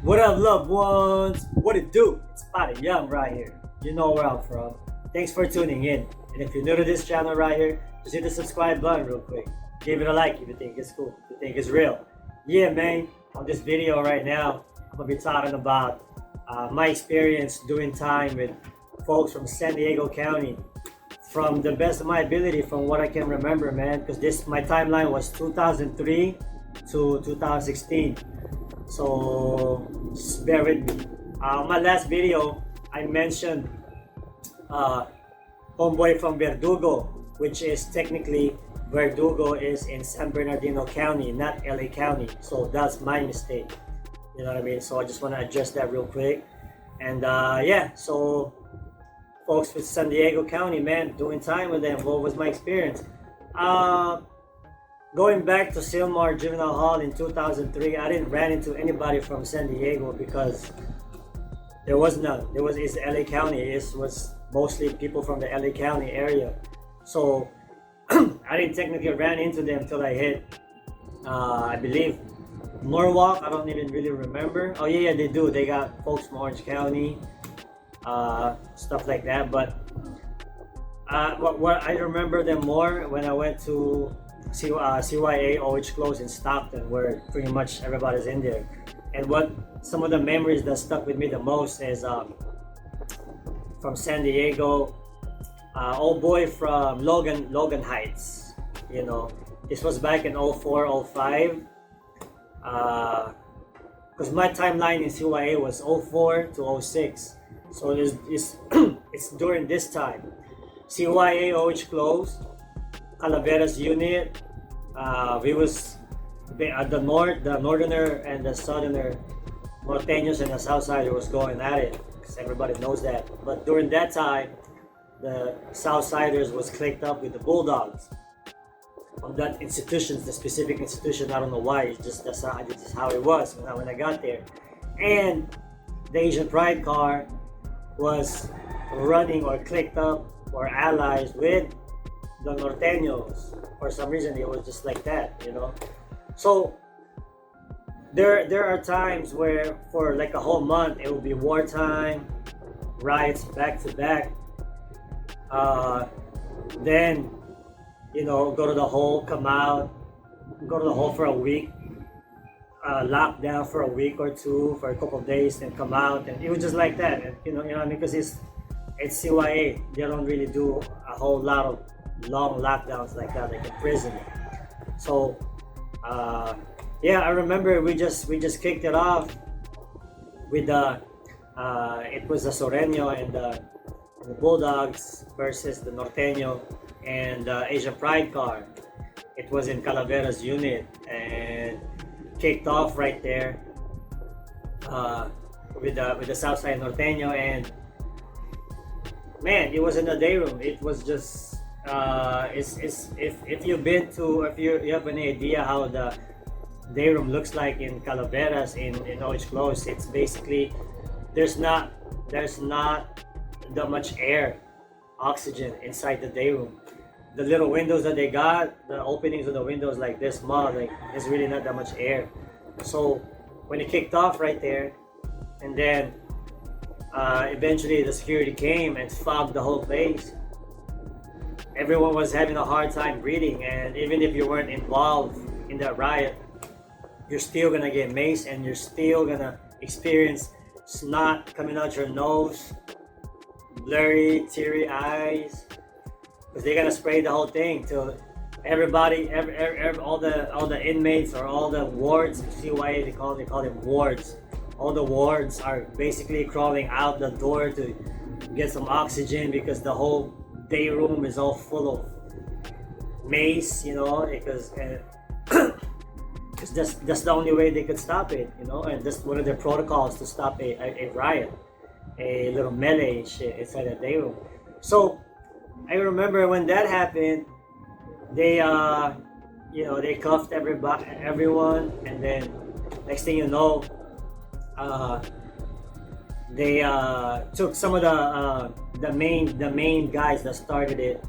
What up, loved ones? What it do? It's Spotted Young right here. You know where I'm from. Thanks for tuning in. And if you're new to this channel right here, just hit the subscribe button real quick. Give it a like if you think it's cool, if you think it's real. Yeah, man. On this video right now, I'm gonna be talking about my experience doing time with folks from San Diego County, from the best of my ability, from what I can remember, man. Because my timeline was 2003 to 2016. So just bear with me. My last video, I mentioned homeboy from Verdugo, which is technically Verdugo is in San Bernardino County, not LA County. So that's my mistake. You know what I mean? So I just want to address that real quick. And yeah, so folks with San Diego County, man, doing time with them. What was my experience? Going back to Silmar Juvenile Hall in 2003, I didn't run into anybody from San Diego because there was none. It's LA County. It was mostly people from the LA County area. So I didn't technically run into them until I hit, I believe, Norwalk. I don't even really remember. Oh yeah, they do. They got folks from Orange County, stuff like that. But what I remember them more when I went to CYA OH Close in Stockton, where pretty much everybody's in there. And what some of the memories that stuck with me the most is from San Diego, old boy from Logan Heights. You know, this was back in 04, 05. Because my timeline in CYA was 04 to 06. So it's during this time. CYA OH Close, Calaveras unit. We was at the northerner and the southerner, Norteños and the south side was going at it, because everybody knows that. But during that time, the south siders was clicked up with the Bulldogs. On that institution, the specific institution, I don't know why, it's just that's how it was when I got there. And the Asian Pride car was running or clicked up or allies with the Norteños. For some reason, it was just like that, you know. So there are times where for like a whole month it will be wartime, riots back to back. Then, you know, go to the hole, come out, go to the hole for a week, lock down for a week or two, for a couple of days, then come out, and it was just like that. And, you know what I mean? Because it's CYA, they don't really do a whole lot of long lockdowns like that, like in prison. So yeah, I remember we just kicked it off with the it was the Soreño and the Bulldogs versus the Norteño and the Asian Pride car. It was in Calaveras unit, and kicked off right there with the Southside Norteño. And man, it was in the day room. It was just if you've been to, if you have any idea how the day room looks like in Calaveras in OH Close, it's basically there's not that much air, oxygen inside the day room. The little windows that they got, the openings of the windows like this small, like there's really not that much air. So when it kicked off right there, and then eventually the security came and fogged the whole place. Everyone was having a hard time breathing, and even if you weren't involved in that riot, you're still gonna get maced, and you're still gonna experience snot coming out your nose, blurry, teary eyes, because they're gonna spray the whole thing till everybody, all the inmates or all the wards, CYA they call them wards. All the wards are basically crawling out the door to get some oxygen, because the whole day room is all full of mace, you know, because that's the only way they could stop it, you know, and that's one of their protocols to stop a riot, a little melee shit inside the day room. So I remember when that happened, they you know, they cuffed everyone, and then next thing you know, they took some of the main guys that started it.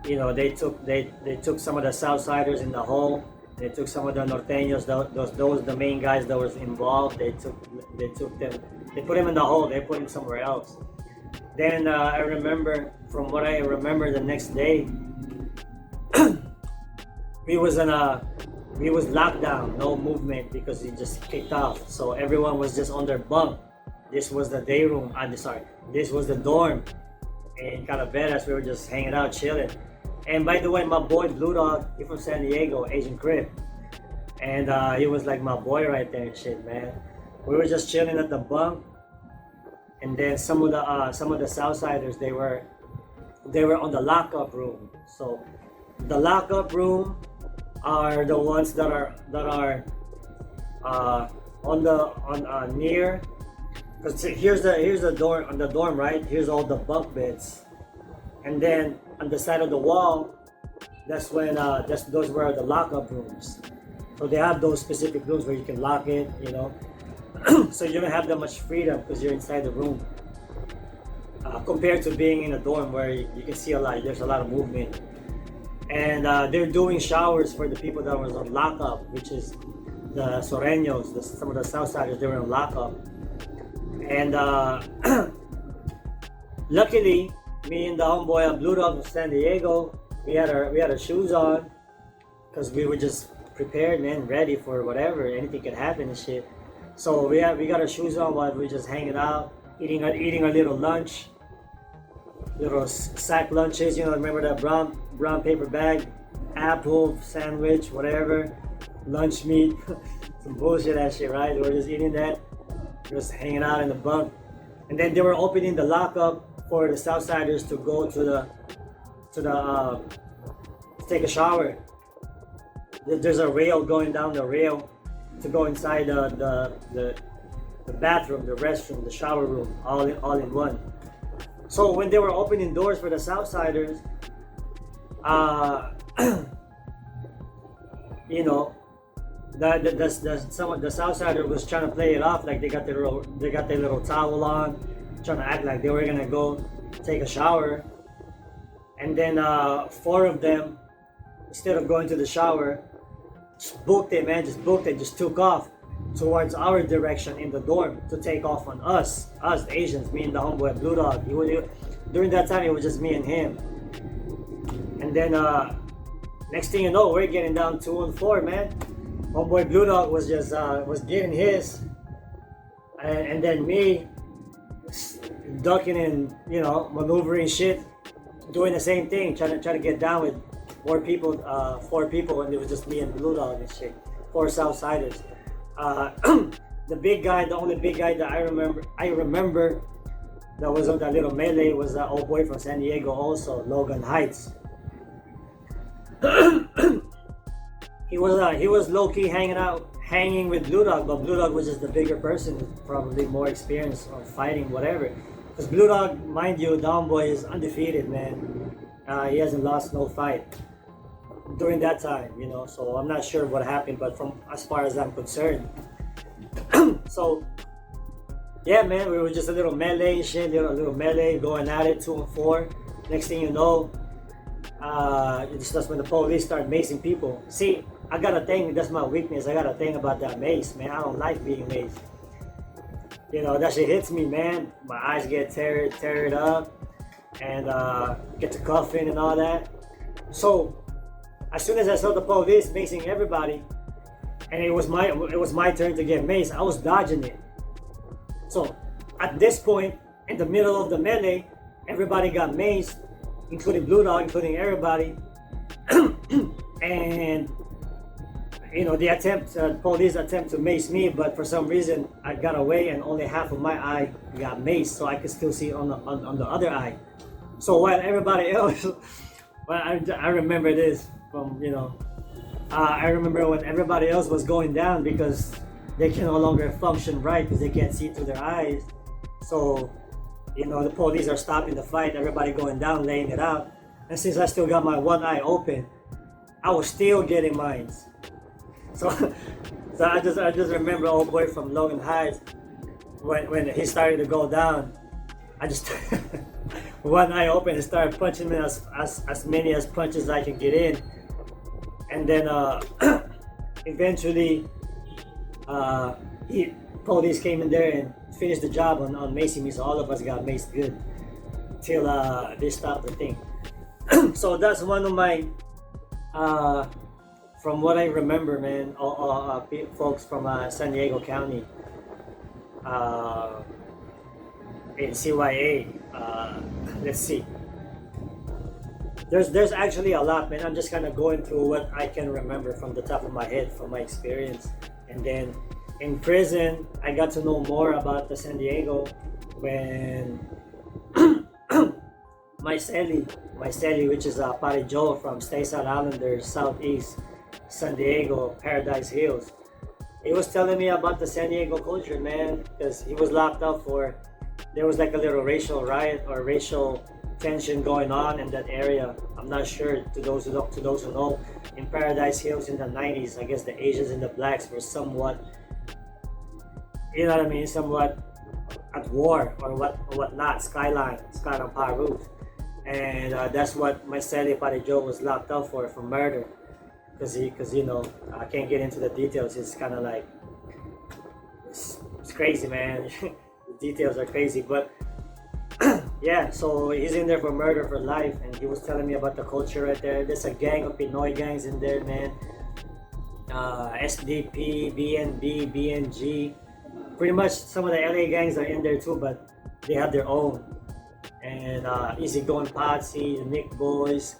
You know, they took some of the Southsiders in the hole, They took some of the norteños, those the main guys that was involved. They took them. They put him in the hole. They put him somewhere else. Then I remember, from what I remember, the next day, we was locked down, no movement because he just kicked off. So everyone was just on their bunk. This was the day room. This was the dorm in Calaveras. We were just hanging out, chilling. And by the way, my boy Blue Dog, he from San Diego, Asian Crib, and he was like my boy right there and shit, man. We were just chilling at the bunk, and then some of the Southsiders, they were on the lockup room. So the lockup room are the ones that are near, because here's the door on the dorm, right? Here's all the bunk beds, and then on the side of the wall, those were the lockup rooms. So they have those specific rooms where you can lock it, you know. So you don't have that much freedom because you're inside the room, compared to being in a dorm where you can see there's a lot of movement. And they're doing showers for the people that was on lockup, which is the Soreños, some of the Southsiders. They were on lockup. And luckily, me and the homeboy Blue Dog from San Diego, we had our shoes on, because we were just prepared, man, ready for whatever, anything could happen and shit. So we got our shoes on while we were just hanging out, eating our little lunch, little sack lunches. You know, remember that brown paper bag, apple sandwich, whatever, lunch meat, some bullshit that shit, right? We were just eating that, just hanging out in the bunk, and then they were opening the lockup for the Southsiders to go to take a shower. There's a rail going down the rail to go inside the bathroom, the restroom, the shower room, all in one. So when they were opening doors for the Southsiders, you know, some of the Southsider was trying to play it off like they got their little towel on, trying to act like they were gonna go take a shower, and then 4 of them, instead of going to the shower, just booked it, just took off towards our direction in the dorm to take off on us, the Asians, me and the homeboy Blue Dog. During that time, it was just me and him. And then next thing you know, we're getting down 2 and 4, man. Homeboy Blue Dog was just was getting his, and then me ducking and, you know, maneuvering shit, doing the same thing, trying to get down with 4 people, and it was just me and Blue Dog and shit, 4 Southsiders. The only big guy that I remember that was on that little melee was that old boy from San Diego, also Logan Heights. He was low key hanging with Blue Dog, but Blue Dog was just the bigger person, probably more experience on fighting, whatever. Because Blue Dog, mind you, the homeboy is undefeated, man. He hasn't lost no fight during that time, you know. So I'm not sure what happened, but from as far as I'm concerned, so yeah, man, we were just a little melee shit, little melee going at it, 2 and 4. Next thing you know, that's when the police start macing people. See, I got a thing, that's my weakness. I got a thing about that mace, man. I don't like being maced. You know, that shit hits me, man. My eyes get teared up, and get to coughing and all that. So as soon as I saw the police macing everybody, and it was my turn to get maced, I was dodging it. So at this point, in the middle of the melee, everybody got maced, including Blue Dog, including everybody. And you know, police attempt to mace me, but for some reason I got away, and only half of my eye got maced, so I could still see on the other eye. So while everybody else, well, I remember this from, you know, I remember when everybody else was going down because they can no longer function right because they can't see through their eyes. So, you know, the police are stopping the fight, everybody going down, laying it out. And since I still got my one eye open, I was still getting mines. So I just remember old boy from Logan Heights, when he started to go down, I just one eye open and started punching him as many punches I could get in. And then eventually, he police came in there and finished the job on macing me. So all of us got maced good till they stopped the thing. So that's one of my, from what I remember, man. Folks from San Diego County, in CYA. Let's see. There's actually a lot, man. I'm just kind of going through what I can remember from the top of my head, from my experience. And then in prison, I got to know more about the San Diego when my celly, which is Pari Joe from Stayside Islanders, Southeast San Diego, Paradise Hills. He was telling me about the San Diego culture, man, because he was locked up for, there was like a little racial riot or racial tension going on in that area. I'm not sure, to those who know, in Paradise Hills in the 90s, I guess the Asians and the blacks were somewhat, you know what I mean, somewhat at war or whatnot. Skyline Paru, and that's what my celly Pari Joe was locked up for murder, because you know, I can't get into the details. It's kind of like it's crazy, man. The details are crazy, but yeah, so he's in there for murder for life, and he was telling me about the culture right there. There's a gang of Pinoy gangs in there, man. SDP, BNB, BNG. Pretty much some of the LA gangs are in there too, but they have their own. And Easy Going Potsy, the Nick Boys.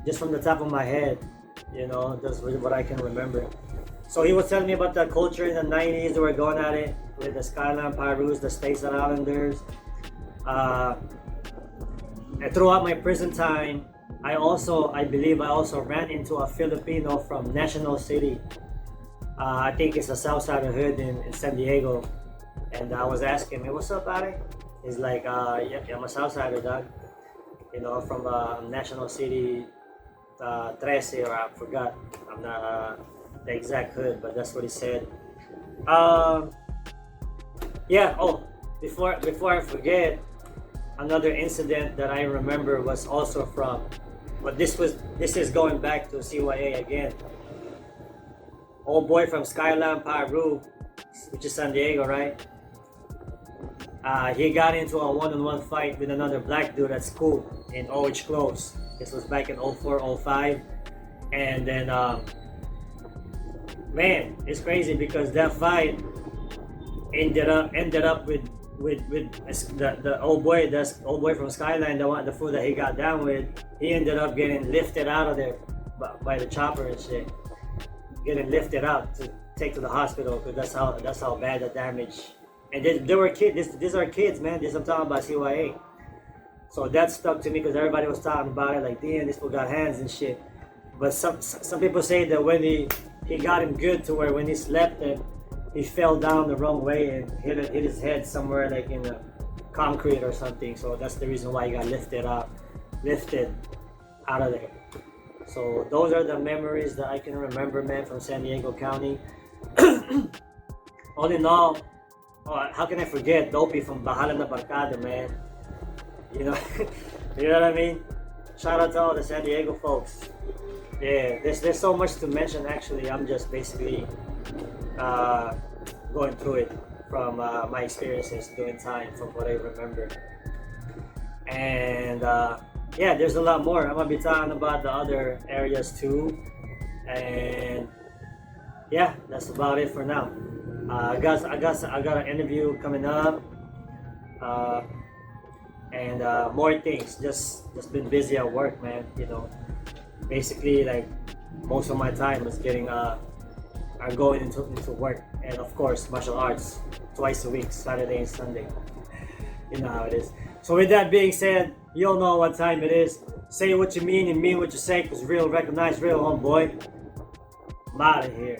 Just from the top of my head, you know, that's what I can remember. So he was telling me about the culture in the 90s. They were going at it with the Skyline Pirates, the Stayside Islanders. And throughout my prison time, I believe I also ran into a Filipino from National City. I think it's a south side of hood in San Diego. And I was asking him, hey, what's up, Ari? He's like, yeah, I'm a south sider, dog. You know, from National City, 13, or I forgot. I'm not the exact hood, but that's what he said. Yeah, oh, before I forget, another incident that I remember was also from, but this is going back to CYA again. Old boy from Skyline Paru, which is San Diego, right? He got into a one-on-one fight with another black dude at school in OH Close. This was back in 04, 05. And then, man, it's crazy because that fight ended up with the old boy from Skyline, the fool that he got down with. He ended up getting lifted out of there by the chopper and shit, getting lifted out to take to the hospital, because that's how bad the damage. And they were kids. These are kids, man. This I'm talking about CYA. So that stuck to me because everybody was talking about it, like, damn, this fool got hands and shit. But some people say that when he got him good to where when he slept and he fell down the wrong way and hit his head somewhere like in the concrete or something. So that's the reason why he got lifted out of there. So those are the memories that I can remember, man, from San Diego County. All in all, how can I forget Dopey from Bahala na Barkada, man? You know, you know what I mean? Shout out to all the San Diego folks. Yeah, there's so much to mention. Actually, I'm just basically going through it from my experiences doing time, from what I remember. And yeah, there's a lot more. I'm gonna be talking about the other areas too. And yeah, that's about it for now. I got an interview coming up, and more things. Just been busy at work, man. You know, basically like most of my time is getting are going into work, and of course martial arts twice a week, Saturday and Sunday. You know how it is. So with that being said, you all know what time it is. Say what you mean and mean what you say, because real recognize real, homeboy. I'm out of here.